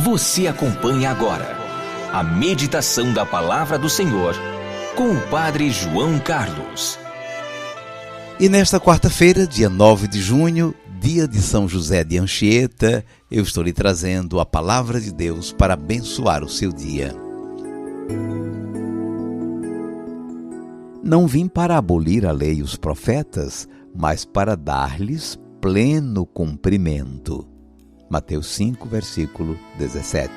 Você acompanha agora a meditação da Palavra do Senhor com o Padre João Carlos. E nesta quarta-feira, dia 9 de junho, dia de São José de Anchieta, eu estou lhe trazendo a Palavra de Deus para abençoar o seu dia. Não vim para abolir a lei e os profetas, mas para dar-lhes pleno cumprimento. Mateus 5, versículo 17.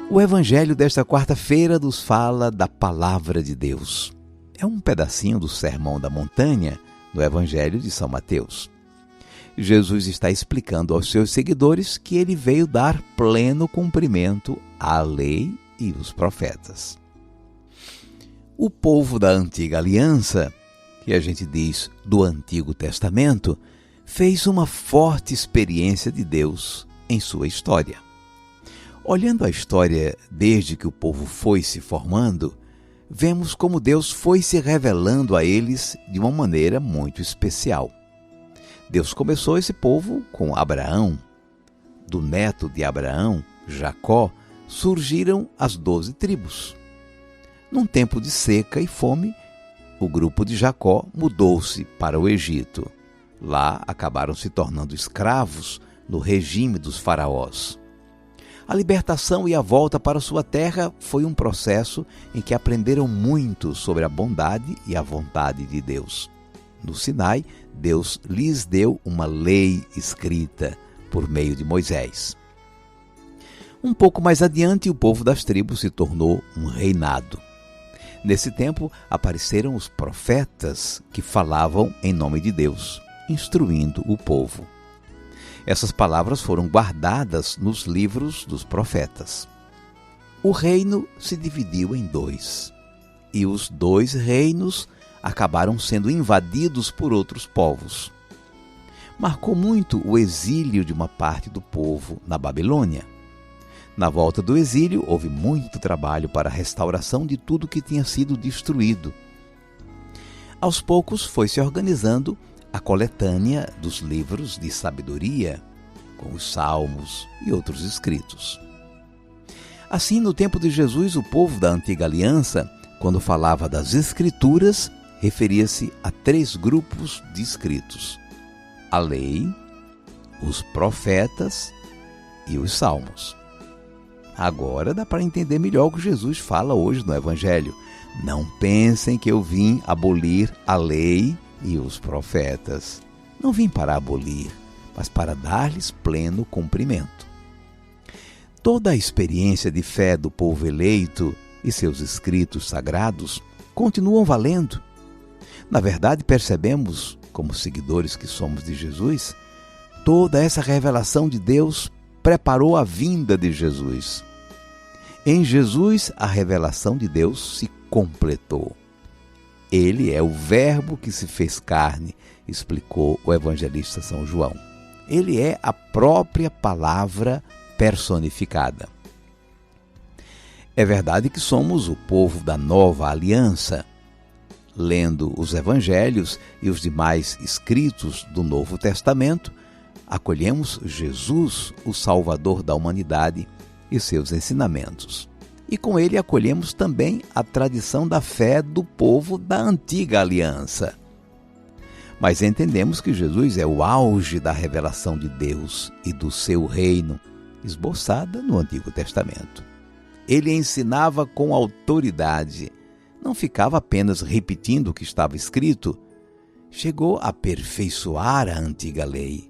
O Evangelho desta quarta-feira nos fala da Palavra de Deus. É um pedacinho do Sermão da Montanha, do Evangelho de São Mateus. Jesus está explicando aos seus seguidores que ele veio dar pleno cumprimento à lei e os profetas. O povo da Antiga Aliança, que a gente diz do Antigo Testamento, fez uma forte experiência de Deus em sua história. Olhando a história desde que o povo foi se formando, vemos como Deus foi se revelando a eles de uma maneira muito especial. Deus começou esse povo com Abraão. Do neto de Abraão, Jacó, surgiram as 12 tribos. Num tempo de seca e fome, o grupo de Jacó mudou-se para o Egito. Lá acabaram se tornando escravos no regime dos faraós. A libertação e a volta para sua terra foi um processo em que aprenderam muito sobre a bondade e a vontade de Deus. No Sinai, Deus lhes deu uma lei escrita por meio de Moisés. Um pouco mais adiante, o povo das tribos se tornou um reinado. Nesse tempo, apareceram os profetas que falavam em nome de Deus, instruindo o povo. Essas palavras foram guardadas nos livros dos profetas. O reino se dividiu em dois, e os dois reinos acabaram sendo invadidos por outros povos. Marcou muito o exílio de uma parte do povo na Babilônia. Na volta do exílio, houve muito trabalho para a restauração de tudo que tinha sido destruído. Aos poucos foi se organizando a coletânea dos livros de sabedoria, com os salmos e outros escritos. Assim, no tempo de Jesus, o povo da Antiga Aliança, quando falava das Escrituras, referia-se a 3 grupos de escritos: a lei, os profetas e os salmos. Agora dá para entender melhor o que Jesus fala hoje no Evangelho. Não pensem que eu vim abolir a lei e os profetas. Não vim para abolir, mas para dar-lhes pleno cumprimento. Toda a experiência de fé do povo eleito e seus escritos sagrados continuam valendo. Na verdade, percebemos, como seguidores que somos de Jesus, toda essa revelação de Deus preparou a vinda de Jesus. Em Jesus, a revelação de Deus se completou. Ele é o Verbo que se fez carne, explicou o evangelista São João. Ele é a própria palavra personificada. É verdade que somos o povo da nova aliança. Lendo os evangelhos e os demais escritos do Novo Testamento, acolhemos Jesus, o Salvador da humanidade, e seus ensinamentos. E com ele acolhemos também a tradição da fé do povo da Antiga Aliança. Mas entendemos que Jesus é o auge da revelação de Deus e do seu reino, esboçada no Antigo Testamento. Ele ensinava com autoridade, não ficava apenas repetindo o que estava escrito, chegou a aperfeiçoar a antiga lei.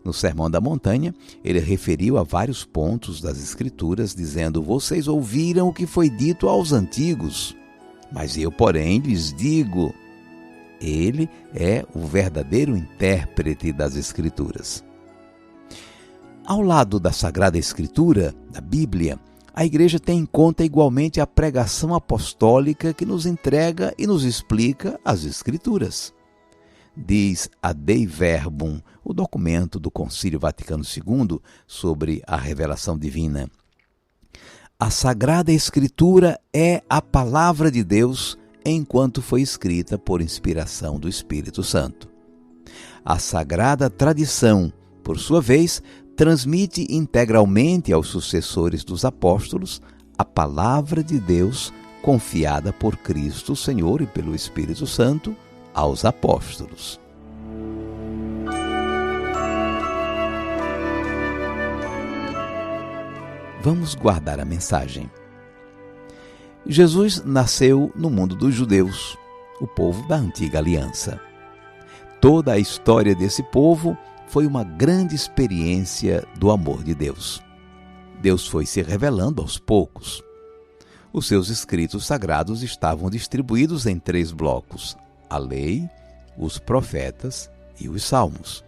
No Sermão da Montanha, ele referiu a vários pontos das Escrituras, dizendo: vocês ouviram o que foi dito aos antigos, mas eu, porém, lhes digo. Ele é o verdadeiro intérprete das Escrituras. Ao lado da Sagrada Escritura, da Bíblia, a Igreja tem em conta igualmente a pregação apostólica que nos entrega e nos explica as Escrituras. Diz a Dei Verbum, o documento do Concílio Vaticano II sobre a revelação divina: a Sagrada Escritura é a palavra de Deus enquanto foi escrita por inspiração do Espírito Santo. A sagrada tradição, por sua vez, transmite integralmente aos sucessores dos apóstolos a palavra de Deus confiada por Cristo Senhor e pelo Espírito Santo aos apóstolos. Vamos guardar a mensagem. Jesus nasceu no mundo dos judeus, o povo da antiga aliança. Toda a história desse povo foi uma grande experiência do amor de Deus. Deus foi se revelando aos poucos. Os seus escritos sagrados estavam distribuídos em 3 blocos: a lei, os profetas e os salmos.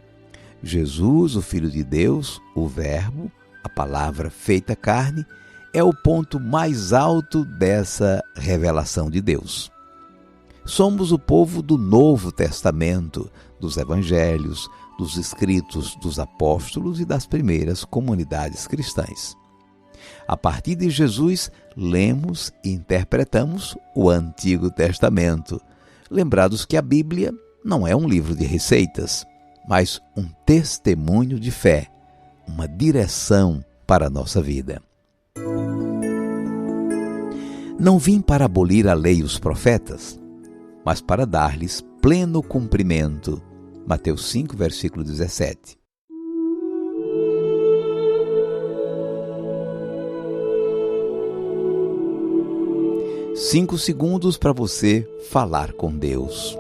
Jesus, o Filho de Deus, o Verbo, a palavra feita carne, é o ponto mais alto dessa revelação de Deus. Somos o povo do Novo Testamento, dos Evangelhos, dos escritos dos apóstolos e das primeiras comunidades cristãs. A partir de Jesus, lemos e interpretamos o Antigo Testamento, lembrados que a Bíblia não é um livro de receitas, mas um testemunho de fé, uma direção para a nossa vida. Não vim para abolir a lei e os profetas, mas para dar-lhes pleno cumprimento. Mateus 5, versículo 17. Cinco segundos para você falar com Deus.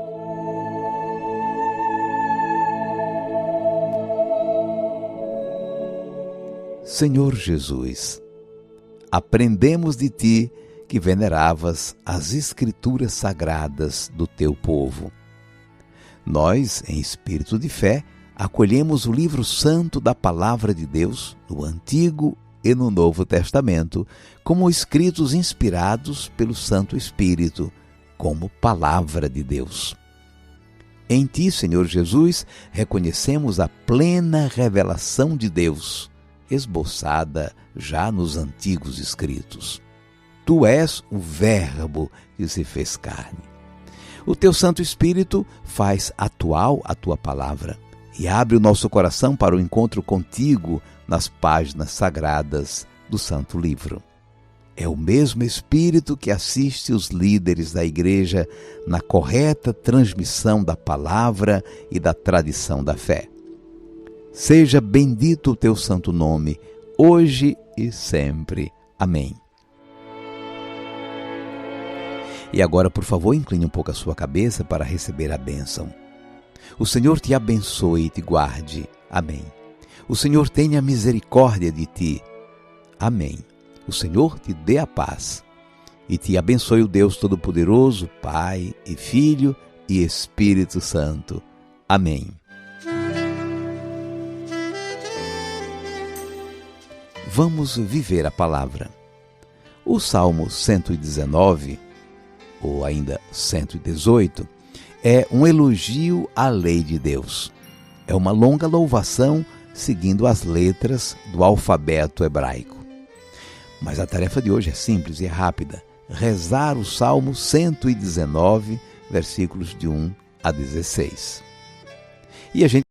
Senhor Jesus, aprendemos de Ti que veneravas as Escrituras sagradas do Teu povo. Nós, em espírito de fé, acolhemos o livro santo da Palavra de Deus, no Antigo e no Novo Testamento, como escritos inspirados pelo Santo Espírito, como Palavra de Deus. Em Ti, Senhor Jesus, reconhecemos a plena revelação de Deus, esboçada já nos antigos escritos. Tu és o Verbo que se fez carne. O Teu Santo Espírito faz atual a Tua palavra e abre o nosso coração para o encontro contigo nas páginas sagradas do Santo Livro. É o mesmo Espírito que assiste os líderes da Igreja na correta transmissão da palavra e da tradição da fé. Seja bendito o Teu santo nome, hoje e sempre. Amém. E agora, por favor, incline um pouco a sua cabeça para receber a bênção. O Senhor te abençoe e te guarde. Amém. O Senhor tenha misericórdia de ti. Amém. O Senhor te dê a paz. E te abençoe o Deus Todo-Poderoso, Pai e Filho e Espírito Santo. Amém. Vamos viver a palavra. O Salmo 119, ou ainda 118, é um elogio à lei de Deus. É uma longa louvação seguindo as letras do alfabeto hebraico. Mas a tarefa de hoje é simples e rápida: rezar o Salmo 119, versículos de 1 a 16. E a gente